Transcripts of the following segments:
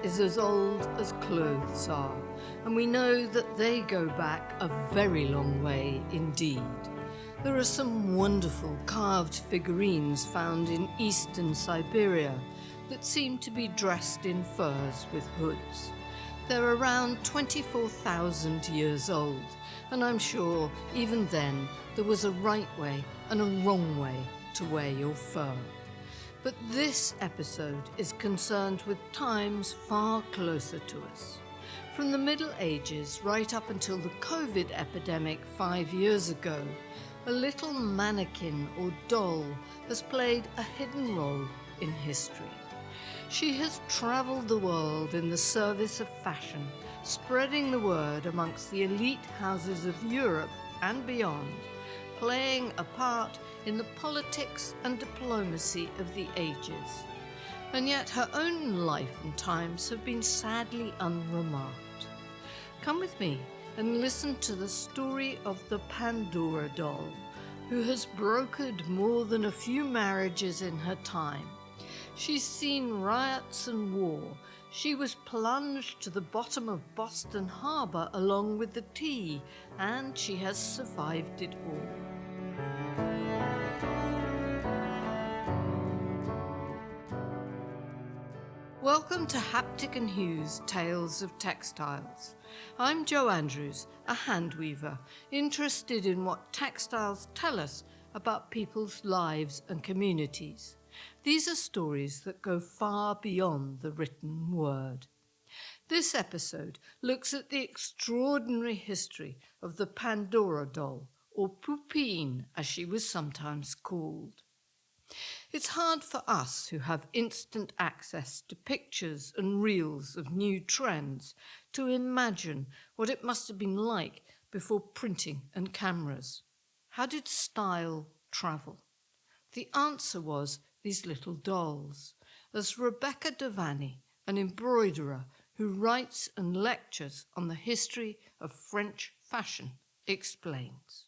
is as old as clothes are, and we know that they go back a very long way indeed. There are some wonderful carved figurines found in eastern Siberia that seem to be dressed in furs with hoods. They're around 24,000 years old, and I'm sure even then there was a right way and a wrong way to wear your fur. But this episode is concerned with times far closer to us. From the Middle Ages right up until the COVID epidemic 5 years ago, a little mannequin or doll has played a hidden role in history. She has travelled the world in the service of fashion, spreading the word amongst the elite houses of Europe and beyond, playing a part in the politics and diplomacy of the ages. And yet her own life and times have been sadly unremarked. Come with me and listen to the story of the Pandora doll, who has brokered more than a few marriages in her time. She's seen riots and war. She was plunged to the bottom of Boston Harbor along with the tea, and she has survived it all. Welcome to Haptic and Hugh's Tales of Textiles. I'm Jo Andrews, a hand weaver, interested in what textiles tell us about people's lives and communities. These are stories that go far beyond the written word. This episode looks at the extraordinary history of the Pandora doll, or Poupine as she was sometimes called. It's hard for us who have instant access to pictures and reels of new trends to imagine what it must have been like before printing and cameras. How did style travel? The answer was these little dolls, as Rebecca Devaney, an embroiderer who writes and lectures on the history of French fashion, explains.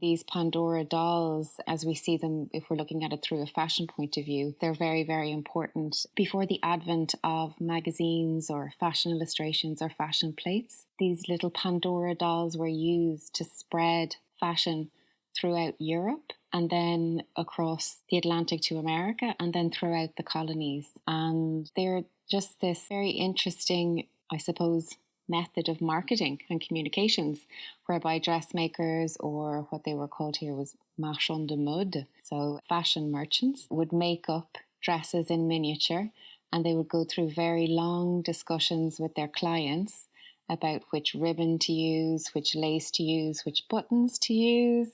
These Pandora dolls, as we see them, if we're looking at it through a fashion point of view, they're very, very important. Before the advent of magazines or fashion illustrations or fashion plates, these little Pandora dolls were used to spread fashion throughout Europe and then across the Atlantic to America and then throughout the colonies. And they're just this very interesting, I suppose, method of marketing and communications, whereby dressmakers, or what they were called here was marchands de mode, so fashion merchants, would make up dresses in miniature, and they would go through very long discussions with their clients about which ribbon to use, which lace to use, which buttons to use,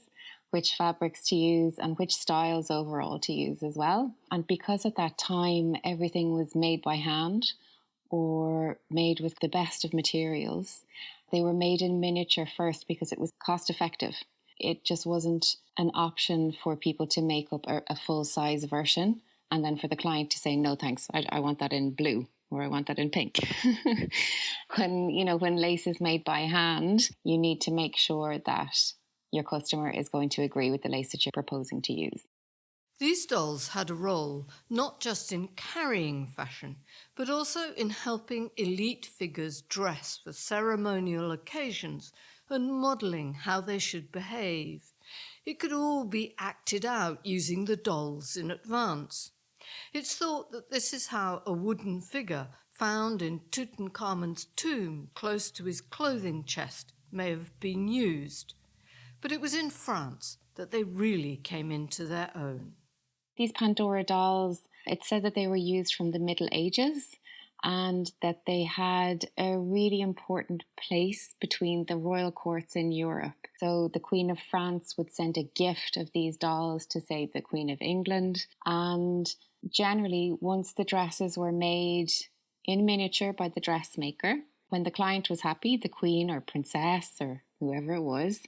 which fabrics to use, and which styles overall to use as well. And because at that time everything was made by hand or made with the best of materials, they were made in miniature first because it was cost effective. It just wasn't an option for people to make up a full size version and then for the client to say, no thanks, I want that in blue or I want that in pink. When lace is made by hand, you need to make sure that your customer is going to agree with the lace that you're proposing to use. These dolls had a role not just in carrying fashion, but also in helping elite figures dress for ceremonial occasions and modelling how they should behave. It could all be acted out using the dolls in advance. It's thought that this is how a wooden figure found in Tutankhamun's tomb close to his clothing chest may have been used. But it was in France that they really came into their own. These Pandora dolls, it's said that they were used from the Middle Ages and that they had a really important place between the royal courts in Europe. So the Queen of France would send a gift of these dolls to, say, the Queen of England. And generally, once the dresses were made in miniature by the dressmaker, when the client was happy, the queen or princess or whoever it was,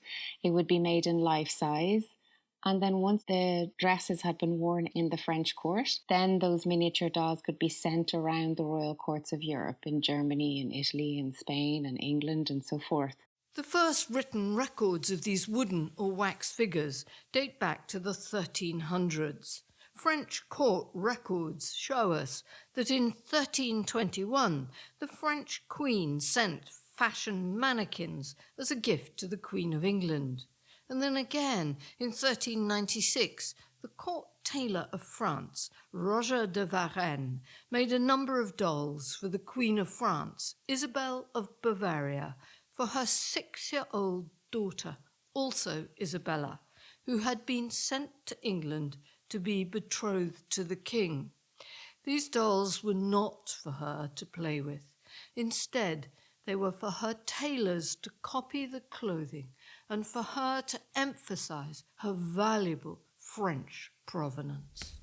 it would be made in life size. And then once the dresses had been worn in the French court, then those miniature dolls could be sent around the royal courts of Europe, in Germany and Italy and Spain and England and so forth. The first written records of these wooden or wax figures date back to the 1300s. French court records show us that in 1321 the French queen sent fashion mannequins as a gift to the Queen of England. And then again in 1396 the court tailor of France, Roger de Varenne, made a number of dolls for the Queen of France, Isabel of Bavaria, for her 6-year-old daughter, also Isabella, who had been sent to England to be betrothed to the king. These dolls were not for her to play with. Instead, they were for her tailors to copy the clothing and for her to emphasize her valuable French provenance.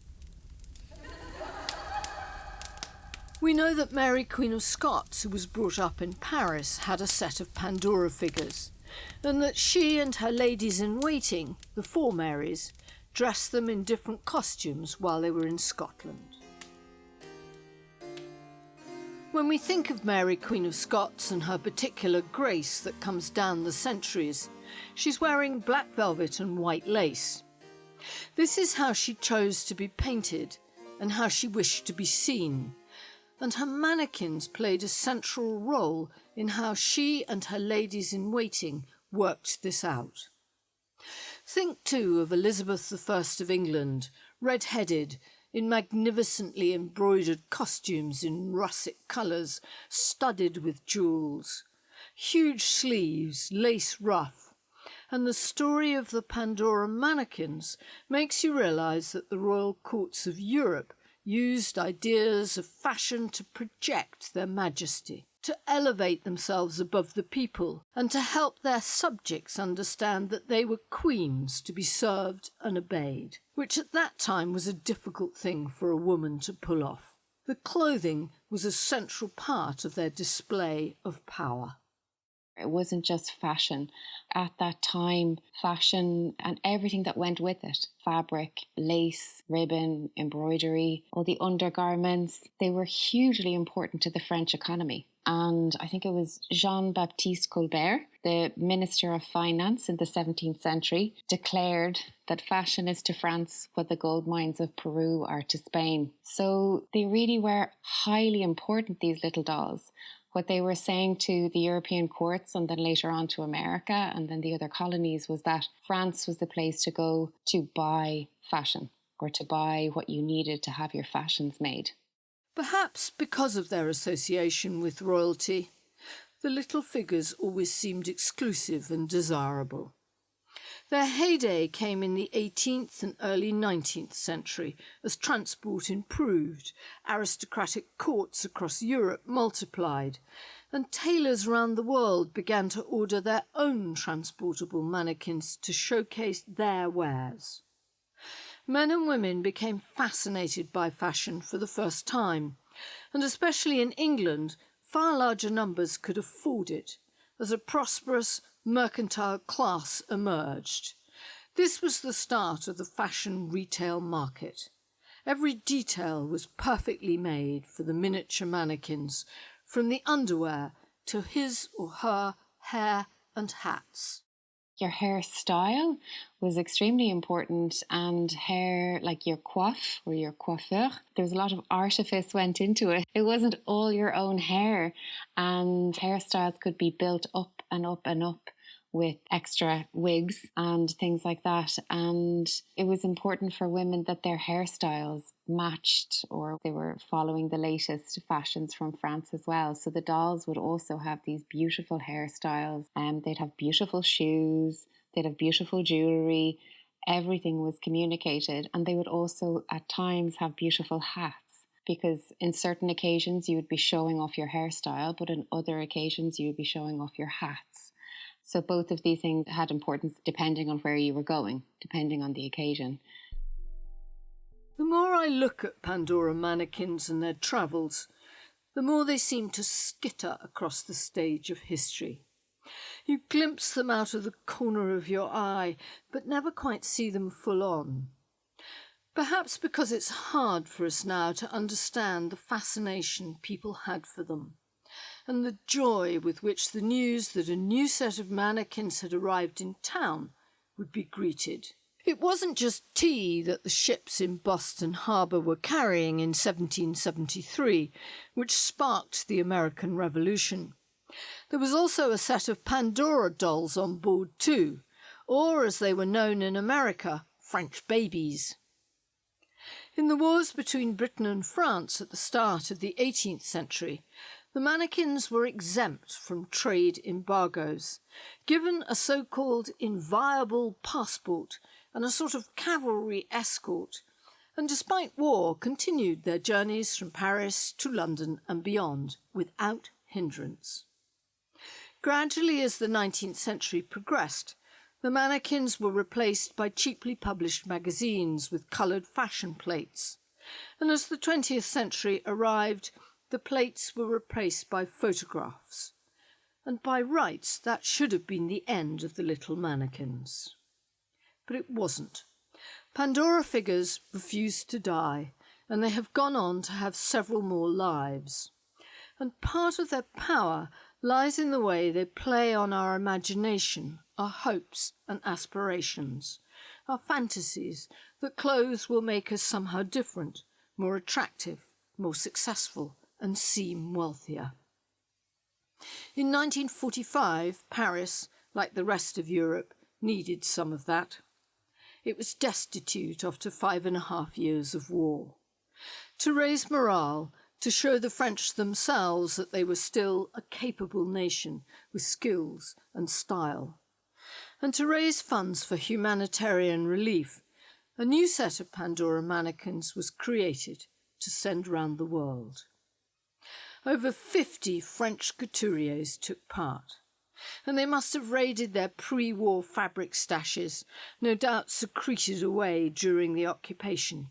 We know that Mary, Queen of Scots, who was brought up in Paris, had a set of Pandora figures, and that she and her ladies-in-waiting, the four Marys, dressed them in different costumes while they were in Scotland. When we think of Mary, Queen of Scots, and her particular grace that comes down the centuries, she's wearing black velvet and white lace. This is how she chose to be painted and how she wished to be seen, and her mannequins played a central role in how she and her ladies-in-waiting worked this out. Think too of Elizabeth I of England, red-headed, in magnificently embroidered costumes in russet colours, studded with jewels, huge sleeves, lace ruff, and the story of the Pandora mannequins makes you realise that the royal courts of Europe used ideas of fashion to project their majesty, to elevate themselves above the people, and to help their subjects understand that they were queens to be served and obeyed, which at that time was a difficult thing for a woman to pull off. The clothing was a central part of their display of power. It wasn't just fashion. At that time, fashion and everything that went with it, fabric, lace, ribbon, embroidery, all the undergarments, they were hugely important to the French economy. And I think it was Jean-Baptiste Colbert, the Minister of Finance in the 17th century, declared that fashion is to France what the gold mines of Peru are to Spain. So they really were highly important, these little dolls. What they were saying to the European courts and then later on to America and then the other colonies was that France was the place to go to buy fashion or to buy what you needed to have your fashions made. Perhaps because of their association with royalty, the little figures always seemed exclusive and desirable. Their heyday came in the 18th and early 19th century as transport improved, aristocratic courts across Europe multiplied, and tailors around the world began to order their own transportable mannequins to showcase their wares. Men and women became fascinated by fashion for the first time, and especially in England, far larger numbers could afford it, as a prosperous mercantile class emerged. This was the start of the fashion retail market. Every detail was perfectly made for the miniature mannequins, from the underwear to his or her hair and hats. Your hairstyle was extremely important, and hair, like your coiffe or your coiffeur, there was a lot of artifice went into it. It wasn't all your own hair, and hairstyles could be built up and up and up with extra wigs and things like that. And it was important for women that their hairstyles matched or they were following the latest fashions from France as well. So the dolls would also have these beautiful hairstyles and they'd have beautiful shoes, they'd have beautiful jewellery. Everything was communicated, and they would also at times have beautiful hats, because in certain occasions you would be showing off your hairstyle, but in other occasions you would be showing off your hats. So both of these things had importance depending on where you were going, depending on the occasion. The more I look at Pandora mannequins and their travels, the more they seem to skitter across the stage of history. You glimpse them out of the corner of your eye, but never quite see them full on. Perhaps because it's hard for us now to understand the fascination people had for them, and the joy with which the news that a new set of mannequins had arrived in town would be greeted. It wasn't just tea that the ships in Boston Harbour were carrying in 1773, which sparked the American Revolution. There was also a set of Pandora dolls on board too, or as they were known in America, French babies. In the wars between Britain and France at the start of the 18th century, the mannequins were exempt from trade embargoes, given a so-called inviolable passport and a sort of cavalry escort, and despite war continued their journeys from Paris to London and beyond without hindrance. Gradually, as the 19th century progressed, the mannequins were replaced by cheaply published magazines with coloured fashion plates, and as the 20th century arrived, the plates were replaced by photographs, and by rights that should have been the end of the little mannequins. But it wasn't. Pandora figures refused to die, and they have gone on to have several more lives. And part of their power lies in the way they play on our imagination, our hopes and aspirations, our fantasies that clothes will make us somehow different, more attractive, more successful, and seem wealthier. In 1945, Paris, like the rest of Europe, needed some of that. It was destitute after 5.5 years of war. To raise morale, to show the French themselves that they were still a capable nation with skills and style, and to raise funds for humanitarian relief, a new set of Pandora mannequins was created to send round the world. Over 50 French couturiers took part, and they must have raided their pre-war fabric stashes, no doubt secreted away during the occupation,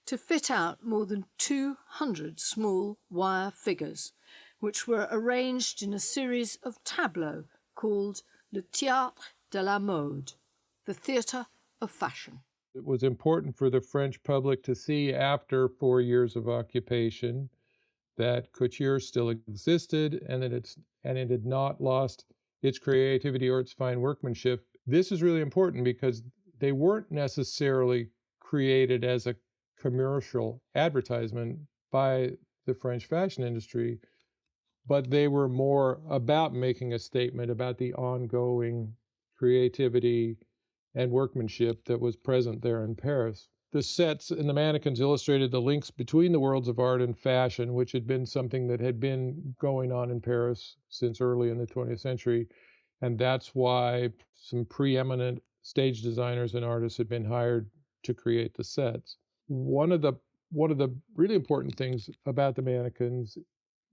to fit out more than 200 small wire figures, which were arranged in a series of tableaux called Le Théâtre de la Mode, the theatre of fashion. It was important for the French public to see after 4 years of occupation that couture still existed and that it had not lost its creativity or its fine workmanship. This is really important because they weren't necessarily created as a commercial advertisement by the French fashion industry, but they were more about making a statement about the ongoing creativity and workmanship that was present there in Paris. The sets and the mannequins illustrated the links between the worlds of art and fashion, which had been something that had been going on in Paris since early in the 20th century. And that's why some preeminent stage designers and artists had been hired to create the sets. One of the really important things about the mannequins,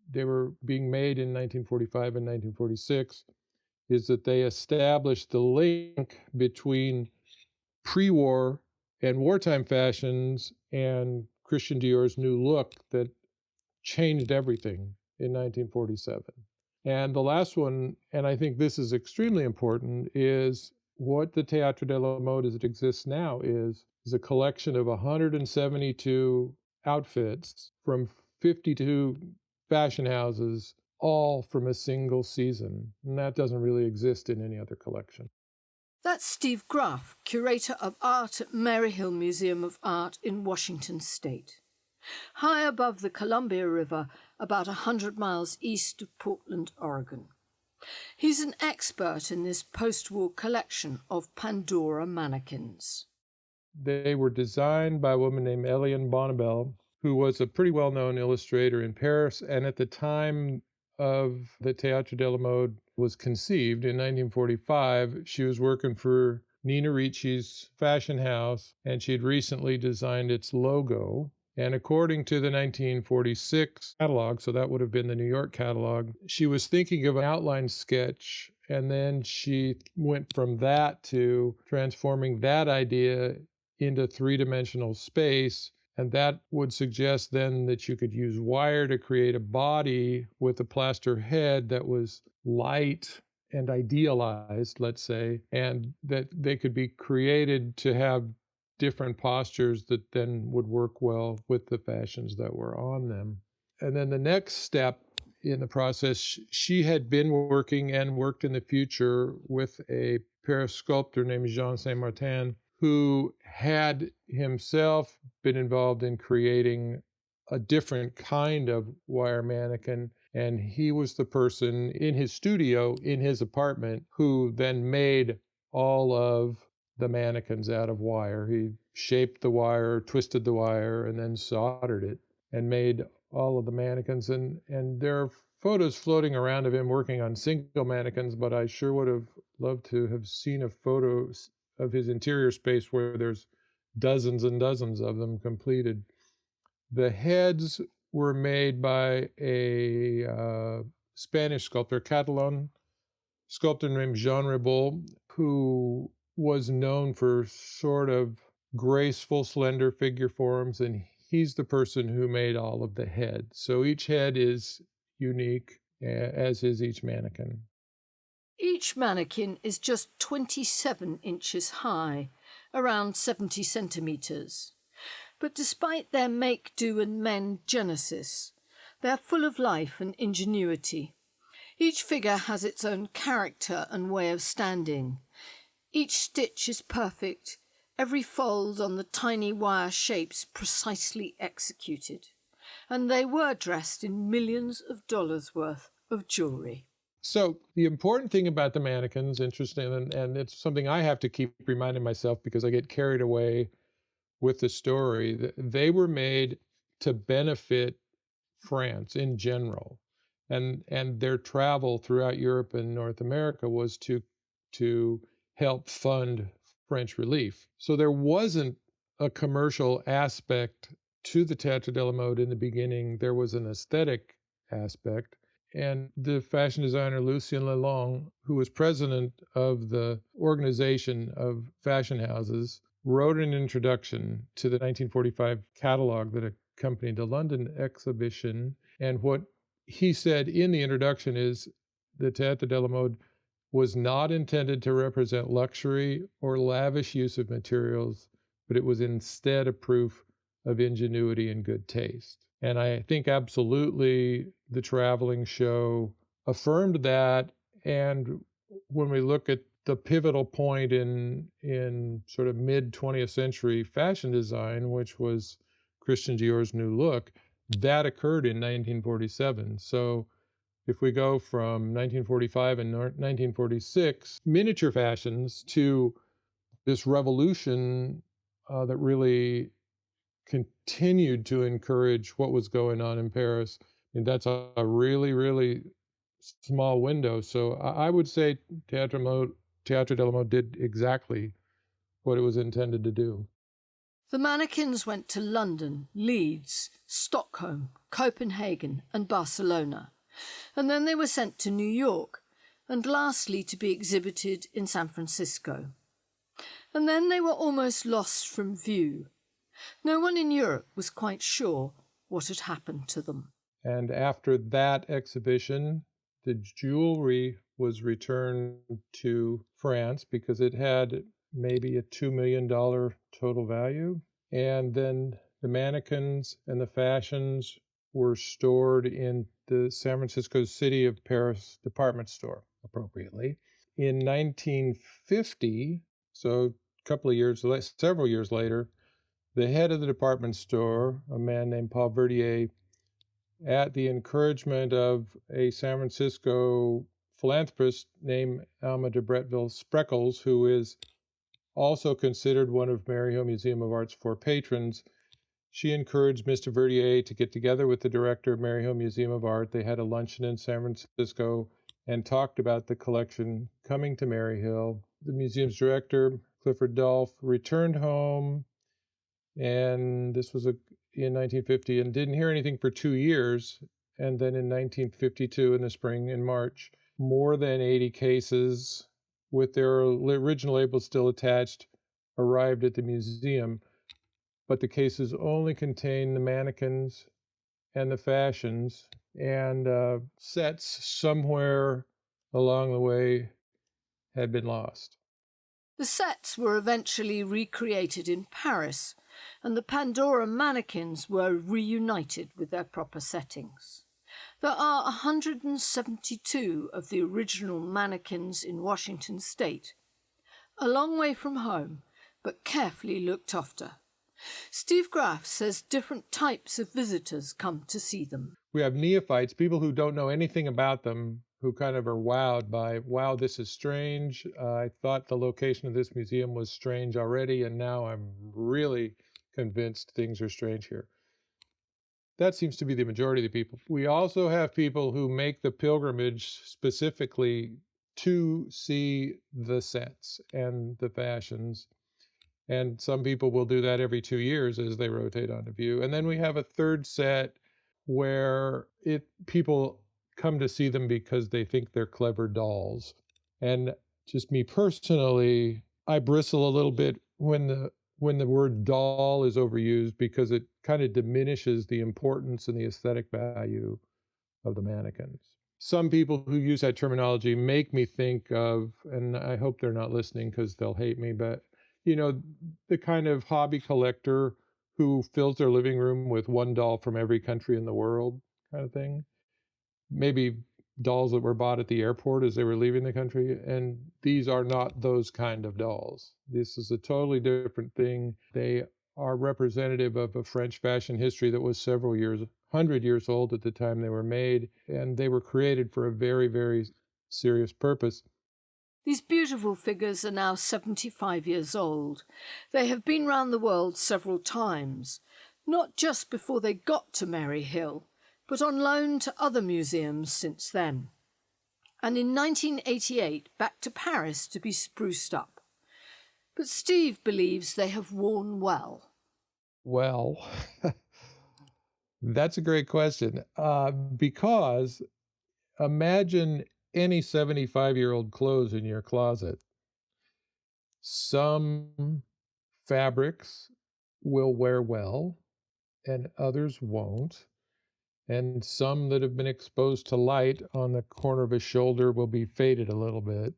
they were being made in 1945 and 1946, is that they established the link between pre-war and wartime fashions and Christian Dior's new look that changed everything in 1947. And the last one, and I think this is extremely important, is what the Théâtre de la Mode as it exists now is a collection of 172 outfits from 52 fashion houses, all from a single season. And that doesn't really exist in any other collection. That's Steve Graff, Curator of Art at Maryhill Museum of Art in Washington State. High above the Columbia River, about 100 miles east of Portland, Oregon. He's an expert in this post-war collection of Pandora mannequins. They were designed by a woman named Eliane Bonnabel, who was a pretty well-known illustrator in Paris, and at the time of the Théâtre de la Mode was conceived in 1945, she was working for Nina Ricci's fashion house, and she had recently designed its logo. And according to the 1946 catalog, so that would have been the New York catalog, she was thinking of an outline sketch, and then she went from that to transforming that idea into three-dimensional space. And that would suggest then that you could use wire to create a body with a plaster head that was light and idealized, let's say, and that they could be created to have different postures that then would work well with the fashions that were on them. And then the next step in the process, she had been working and worked in the future with a Paris sculptor named Jean Saint-Martin, who had himself been involved in creating a different kind of wire mannequin. And he was the person in his studio, in his apartment, who then made all of the mannequins out of wire. He shaped the wire, twisted the wire, and then soldered it and made all of the mannequins. And there are photos floating around of him working on single mannequins, but I sure would have loved to have seen a photo of his interior space where there's dozens and dozens of them completed. The heads were made by a Spanish sculptor, Catalan sculptor named Jean Ribault, who was known for sort of graceful, slender figure forms, and he's the person who made all of the heads. So each head is unique, as is each mannequin. Each mannequin is just 27 inches high, around 70 centimetres. But despite their make, do and mend genesis, they're full of life and ingenuity. Each figure has its own character and way of standing. Each stitch is perfect, every fold on the tiny wire shapes precisely executed. And they were dressed in millions of dollars worth of jewellery. So the important thing about the mannequins, interesting, and it's something I have to keep reminding myself because I get carried away with the story, they were made to benefit France in general. And their travel throughout Europe and North America was to help fund French relief. So there wasn't a commercial aspect to the Théâtre de la Mode in the beginning. There was an aesthetic aspect. And the fashion designer Lucien Lelong, who was president of the organization of fashion houses, wrote an introduction to the 1945 catalog that accompanied the London exhibition. And what he said in the introduction is the Théâtre de la Mode was not intended to represent luxury or lavish use of materials, but it was instead a proof of ingenuity and good taste. And I think absolutely the traveling show affirmed that. And when we look at the pivotal point in sort of mid 20th century fashion design, which was Christian Dior's new look, that occurred in 1947. So if we go from 1945 and 1946 miniature fashions to this revolution that really continued to encourage what was going on in Paris, and that's a really, really small window. So I would say Théâtre de la Mode did exactly what it was intended to do. The mannequins went to London, Leeds, Stockholm, Copenhagen and Barcelona, and then they were sent to New York, and lastly to be exhibited in San Francisco. And then they were almost lost from view. No one in Europe was quite sure what had happened to them. And after that exhibition, the jewelry was returned to France because it had maybe a $2 million total value. And then the mannequins and the fashions were stored in the San Francisco City of Paris department store, appropriately. In 1950, so several years later, the head of the department store, a man named Paul Verdier, at the encouragement of a San Francisco philanthropist named Alma de Bretteville Spreckels, who is also considered one of Maryhill Museum of Art's 4 patrons, she encouraged Mr. Verdier to get together with the director of Maryhill Museum of Art. They had a luncheon in San Francisco and talked about the collection coming to Maryhill. The museum's director, Clifford Dolph, returned home, and this was in 1950, and didn't hear anything for 2 years. And then in 1952, in the spring, in March, more than 80 cases with their original labels still attached arrived at the museum. But the cases only contain the mannequins and the fashions, and sets somewhere along the way had been lost. The sets were eventually recreated in Paris, and the Pandora mannequins were reunited with their proper settings. There are 172 of the original mannequins in Washington state. A long way from home, but carefully looked after. Steve Graff says different types of visitors come to see them. We have neophytes, people who don't know anything about them, who kind of are wowed by, wow, this is strange. I thought the location of this museum was strange already, and now I'm really convinced things are strange here. That seems to be the majority of the people. We also have people who make the pilgrimage specifically to see the sets and the fashions. And some people will do that every 2 years as they rotate onto view. And then we have a third set where people come to see them because they think they're clever dolls. And just me personally, I bristle a little bit when the word doll is overused, because it kind of diminishes the importance and the aesthetic value of the mannequins. Some people who use that terminology make me think of, and I hope they're not listening because they'll hate me, but the kind of hobby collector who fills their living room with one doll from every country in the world kind of thing. Maybe dolls that were bought at the airport as they were leaving the country. And these are not those kind of dolls. This is a totally different thing. They are representative of a French fashion history that was several years, 100 years old at the time they were made. And they were created for a very, very serious purpose. These beautiful figures are now 75 years old. They have been round the world several times, not just before they got to Mary Hill, but on loan to other museums since then. And in 1988, back to Paris to be spruced up. But Steve believes they have worn well. Well, that's a great question, because imagine any 75-year-old clothes in your closet. Some fabrics will wear well and others won't. And some that have been exposed to light on the corner of a shoulder will be faded a little bit.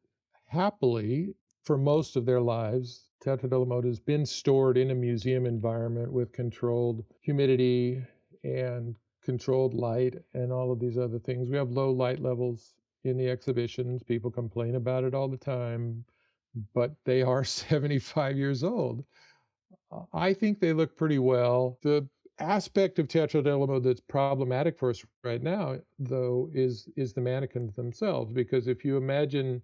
Happily, for most of their lives, Teatro della Moda has been stored in a museum environment with controlled humidity and controlled light and all of these other things. We have low light levels in the exhibitions. People complain about it all the time, but they are 75 years old. I think they look pretty well. The aspect of Teatro della Moda that's problematic for us right now, though, is the mannequins themselves. Because if you imagine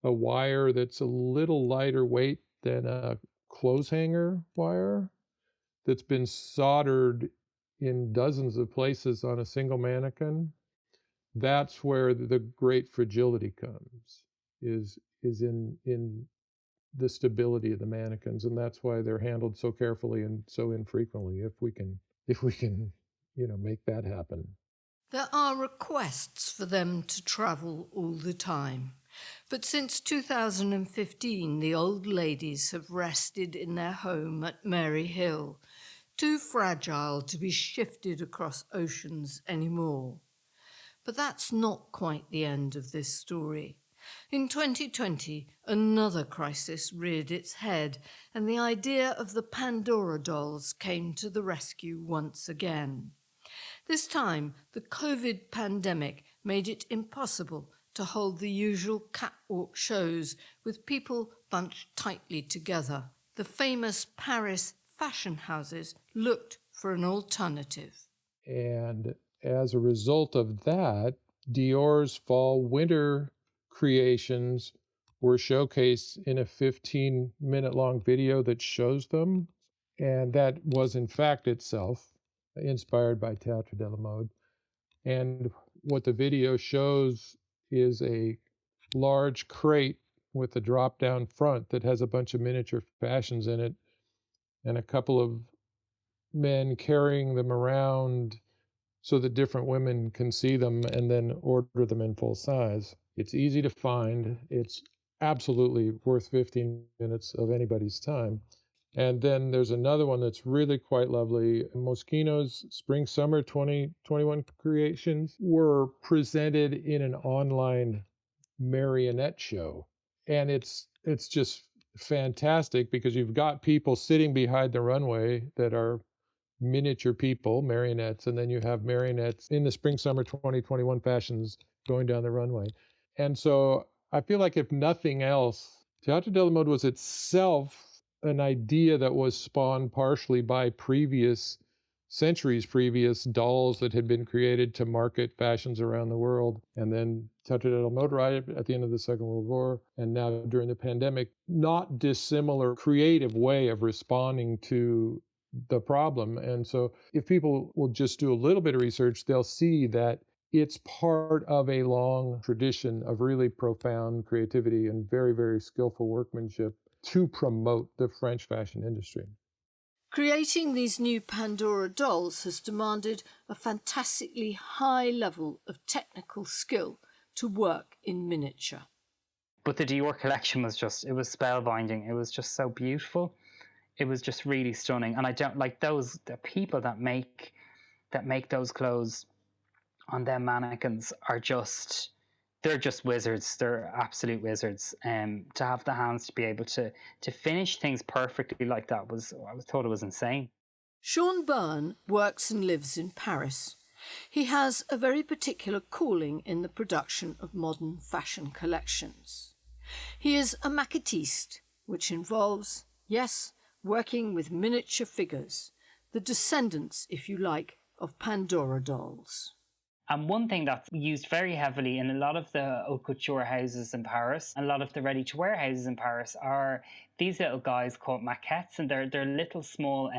a wire that's a little lighter weight than a clothes hanger wire that's been soldered in dozens of places on a single mannequin, that's where the great fragility comes, is in the stability of the mannequins, and that's why they're handled so carefully and so infrequently. If we can make that happen. There are requests for them to travel all the time. But since 2015, the old ladies have rested in their home at Mary Hill, too fragile to be shifted across oceans anymore. But that's not quite the end of this story. In 2020, another crisis reared its head, and the idea of the Pandora dolls came to the rescue once again. This time, the COVID pandemic made it impossible to hold the usual catwalk shows with people bunched tightly together. The famous Paris fashion houses looked for an alternative. And as a result of that, Dior's fall-winter creations were showcased in a 15-minute long video that shows them. And that was, in fact, itself inspired by Teatro della Moda. And what the video shows is a large crate with a drop-down front that has a bunch of miniature fashions in it, and a couple of men carrying them around so that different women can see them and then order them in full size. It's easy to find. It's absolutely worth 15 minutes of anybody's time. And then there's another one that's really quite lovely. Moschino's Spring Summer 2021 creations were presented in an online marionette show. And it's just fantastic because you've got people sitting behind the runway that are miniature people, marionettes, and then you have marionettes in the Spring Summer 2021 fashions going down the runway. And so I feel like if nothing else, Teatro della Moda was itself an idea that was spawned partially by centuries previous dolls that had been created to market fashions around the world, and then Tetradel motor arrived at the end of the Second World War, and now during the pandemic, not dissimilar creative way of responding to the problem. And so if people will just do a little bit of research, they'll see that it's part of a long tradition of really profound creativity and very, very skillful workmanship to promote the French fashion industry. Creating these new Pandora dolls has demanded a fantastically high level of technical skill to work in miniature. But the Dior collection was it was spellbinding. It was just so beautiful. It was just really stunning. And I don't like the people that make those clothes on them mannequins they're just wizards. They're absolute wizards. To have the hands to be able to finish things perfectly like that I thought it was insane. Sean Byrne works and lives in Paris. He has a very particular calling in the production of modern fashion collections. He is a maquettiste, which involves, yes, working with miniature figures, the descendants, if you like, of Pandora dolls. And one thing that's used very heavily in a lot of the haute couture houses in Paris, a lot of the ready-to-wear houses in Paris, are these little guys called maquettes, and they're little small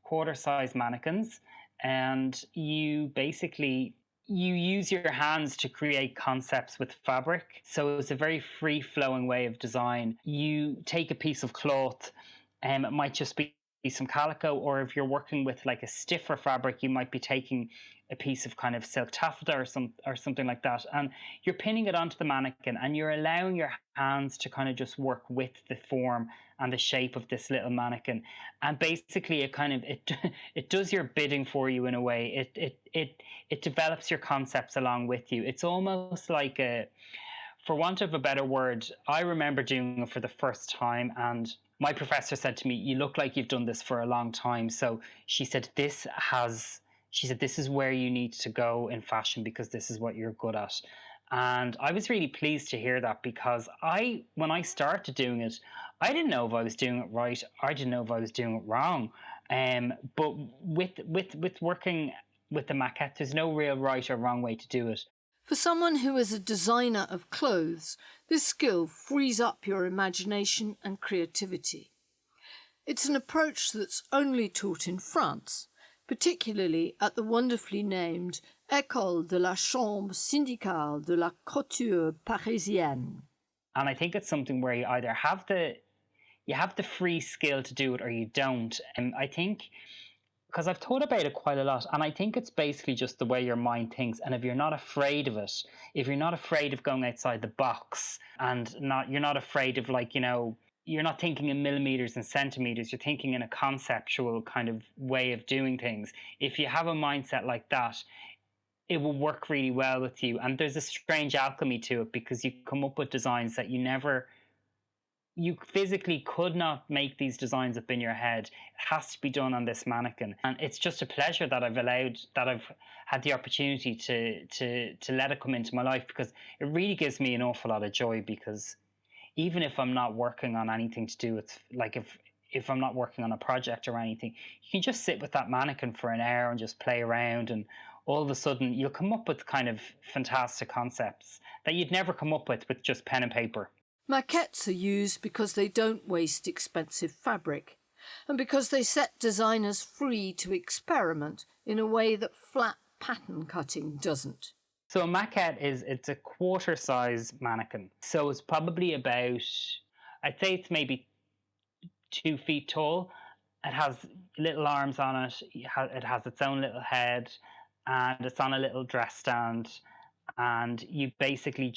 quarter-size mannequins, and you use your hands to create concepts with fabric. So it's a very free-flowing way of design. You take a piece of cloth, it might just be some calico, or if you're working with like a stiffer fabric, you might be taking a piece of kind of silk taffeta or something like that, and you're pinning it onto the mannequin, and you're allowing your hands to kind of just work with the form and the shape of this little mannequin, and basically it does your bidding for you in a way. It develops your concepts along with you. It's almost like for want of a better word, I remember doing it for the first time, and my professor said to me, "You look like you've done this for a long time." So she said, this is where you need to go in fashion because this is what you're good at. And I was really pleased to hear that, because when I started doing it, I didn't know if I was doing it right. I didn't know if I was doing it wrong. But with working with the maquette, there's no real right or wrong way to do it. For someone who is a designer of clothes, this skill frees up your imagination and creativity. It's an approach that's only taught in France, particularly at the wonderfully named École de la Chambre Syndicale de la Couture Parisienne. And I think it's something where you either have the free skill to do it or you don't. And I think, because I've thought about it quite a lot, and I think it's basically just the way your mind thinks. And if you're not afraid of it, if you're not afraid of going outside the box, and you're not afraid of you're not thinking in millimeters and centimeters, you're thinking in a conceptual kind of way of doing things. If you have a mindset like that, it will work really well with you. And there's a strange alchemy to it, because you come up with designs that you physically could not make these designs up in your head. It has to be done on this mannequin. And it's just a pleasure that I've had the opportunity to let it come into my life, because it really gives me an awful lot of joy. Because even if I'm not working on anything to do with, like if I'm not working on a project or anything, you can just sit with that mannequin for an hour and just play around, and all of a sudden you'll come up with kind of fantastic concepts that you'd never come up with just pen and paper. Maquettes are used because they don't waste expensive fabric, and because they set designers free to experiment in a way that flat pattern cutting doesn't. So a maquette it's a quarter size mannequin. So it's probably about, I'd say it's maybe 2 feet tall. It has little arms on it. It has its own little head, and it's on a little dress stand. And you basically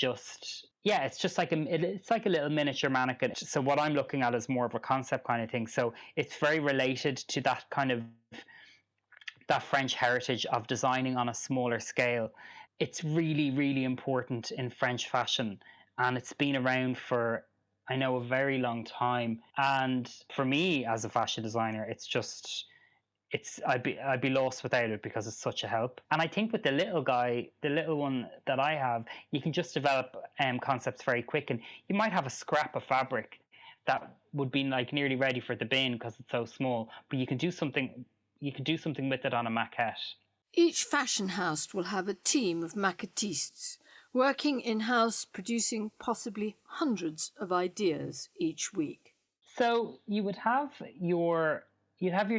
it's like a little miniature mannequin. So what I'm looking at is more of a concept kind of thing. So it's very related to that kind of that French heritage of designing on a smaller scale. It's really, really important in French fashion, and it's been around for, I know, a very long time. And for me as a fashion designer, I'd be lost without it, because it's such a help. And I think with the little one that I have, you can just develop concepts very quick. And you might have a scrap of fabric that would be like nearly ready for the bin because it's so small. But you can do something with it on a maquette. Each fashion house will have a team of maquettistes working in-house, producing possibly hundreds of ideas each week. So you'd have your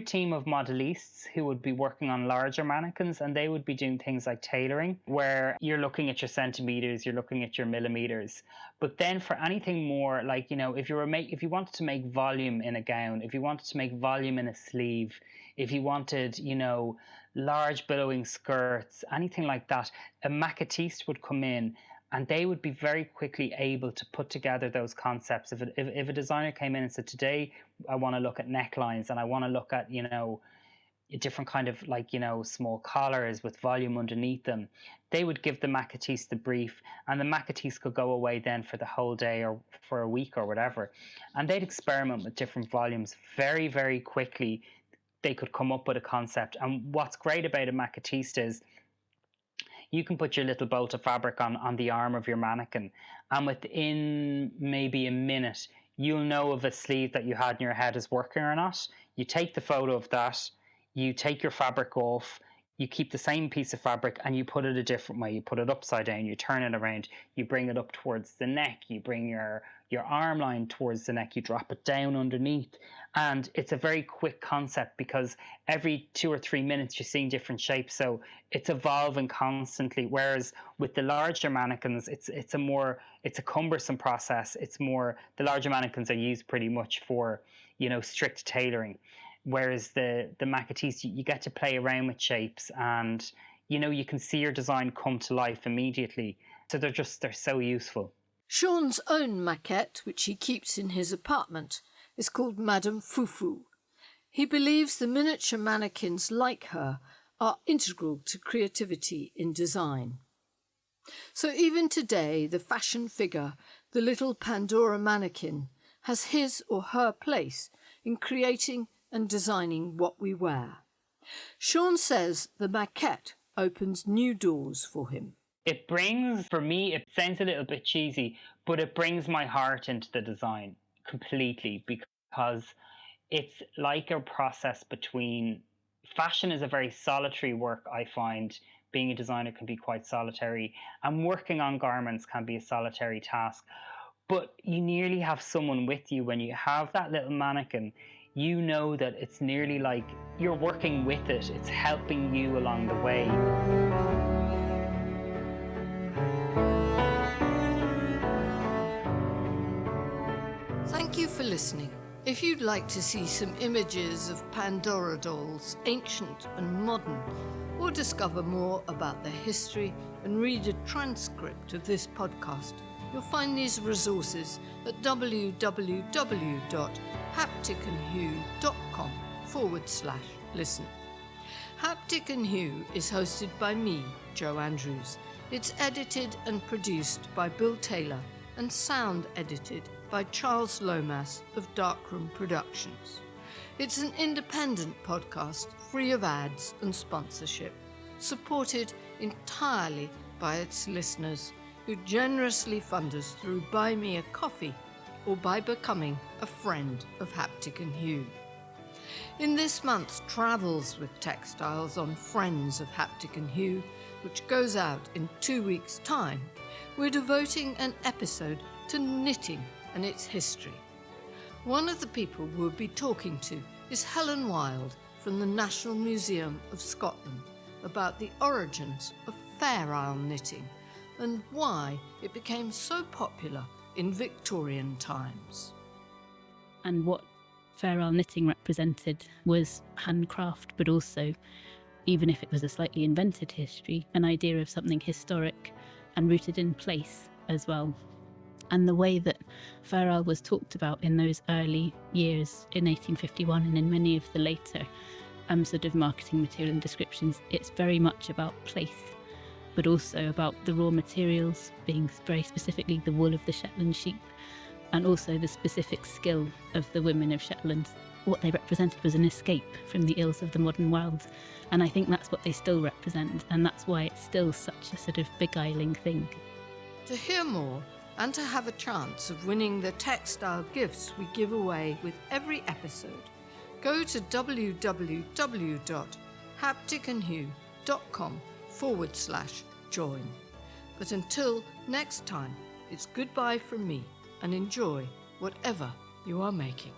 team of modelistes who would be working on larger mannequins, and they would be doing things like tailoring, where you're looking at your centimeters, you're looking at your millimeters. But then for anything more, like, you know, if you wanted to make volume in a gown, if you wanted to make volume in a sleeve, if you wanted, you know, large billowing skirts, anything like that, a maquettiste would come in and they would be very quickly able to put together those concepts. If a designer came in and said, today I want to look at necklines and I want to look at, you know, a different kind of, like, you know, small collars with volume underneath them, they would give the maquettiste the brief, and the maquettiste could go away then for the whole day or for a week or whatever, and they'd experiment with different volumes. Very, very quickly they could come up with a concept. And what's great about a maquettiste is you can put your little bolt of fabric on the arm of your mannequin, and within maybe a minute, you'll know if a sleeve that you had in your head is working or not. You take the photo of that, you take your fabric off, you keep the same piece of fabric and you put it a different way. You put it upside down, you turn it around, you bring it up towards the neck, you bring your arm line towards the neck, you drop it down underneath. And it's a very quick concept because every 2 or 3 minutes you're seeing different shapes. So it's evolving constantly. Whereas with the larger mannequins, it's a cumbersome process. The larger mannequins are used pretty much for, you know, strict tailoring. Whereas the maquettiste, you get to play around with shapes and, you know, you can see your design come to life immediately. So they're so useful. Sean's own maquette, which he keeps in his apartment, is called Madame Foufou. He believes the miniature mannequins like her are integral to creativity in design. So even today, the fashion figure, the little Pandora mannequin, has his or her place in creating and designing what we wear. Sean says the maquette opens new doors for him. It brings, for me, it sounds a little bit cheesy, but it brings my heart into the design completely, because it's like a process between, fashion is a very solitary work, I find. Being a designer can be quite solitary, and working on garments can be a solitary task. But you nearly have someone with you when you have that little mannequin. You know that it's nearly like you're working with it. It's helping you along the way. Thank you for listening. If you'd like to see some images of Pandora dolls, ancient and modern, or discover more about their history and read a transcript of this podcast, you'll find these resources at www.hapticandhue.com/listen. Haptic and Hue is hosted by me, Jo Andrews. It's edited and produced by Bill Taylor and sound edited by Charles Lomas of Darkroom Productions. It's an independent podcast free of ads and sponsorship, supported entirely by its listeners, who generously fund us through Buy Me a Coffee or by becoming a friend of Haptic and Hue. In this month's Travels with Textiles on Friends of Haptic and Hue, which goes out in 2 weeks' time, we're devoting an episode to knitting and its history. One of the people we'll be talking to is Helen Wilde from the National Museum of Scotland about the origins of Fair Isle knitting and why it became so popular in Victorian times. And what Fair Isle knitting represented was handcraft, but also, even if it was a slightly invented history, an idea of something historic and rooted in place as well. And the way that Fair Isle was talked about in those early years in 1851 and in many of the later sort of marketing material and descriptions, it's very much about place, but also about the raw materials, being very specifically the wool of the Shetland sheep, and also the specific skill of the women of Shetland. What they represented was an escape from the ills of the modern world, and I think that's what they still represent, and that's why it's still such a sort of beguiling thing. To hear more and to have a chance of winning the textile gifts we give away with every episode, go to www.hapticandhue.com/join. But until next time, it's goodbye from me, and enjoy whatever you are making.